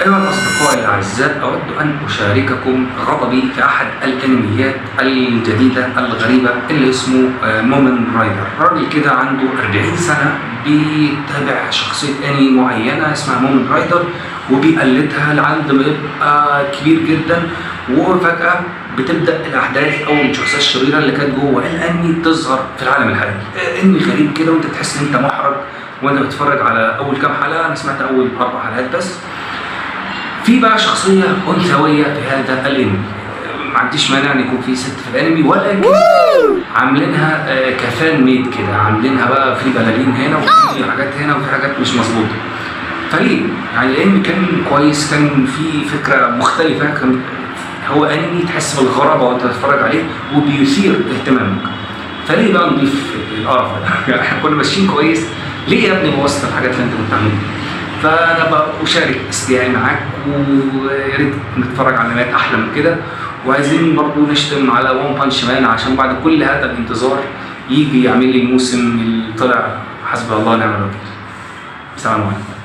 أيها الأصدقاء الأعزاء، أود أن أشارككم غضبي في أحد الأنميات الجديدة الغريبة اللي اسمه مومن رايدر. راجل كده عنده 40 سنة بيتابع شخصية أنمي معينة اسمها مومن رايدر وبيقلدها لعند ما يبقى كبير جدا، وفجأة بتبدأ الأحداث أو الشخصية الشريرة اللي كانت جوه الأنمي تظهر في العالم الحقيقي. أنمي غريب كده وأنت تحس إن أنت محرج وأنت بتتفرج على أول كام حلقة. أنا سمعت أول 4 حلقات بس. في بقى شخصية أنثوية في هذا الأنمي، ما عنديش مانع ان يكون في ست في الانمي، ولكن عاملينها كفان ميد كده، عاملينها بقى في بلالين هنا وفي حاجات هنا وفي حاجات مش مظبوطه. فليه؟ يعني الانمي كان كويس، كان في فكره مختلفه، كان هو انمي تحس بالغرابه وانت تتفرج عليه وبيثير اهتمامك. فليه بقى نضيف القرف ده؟ يعني احنا كنا ماشيين كويس، ليه يا ابني بوظت الحاجات اللي انت كنت عاملها؟ فانا بشارك استيائي معاك، ويا ريت نتفرج على انميات احلى من كده. وعايزين برضو نشتم على ون بانش مان عشان بعد كل هذا الانتظار يجي يعمل لي الموسم اللي طلع حسبي الله ونعم الوكيل. سلام عليكم.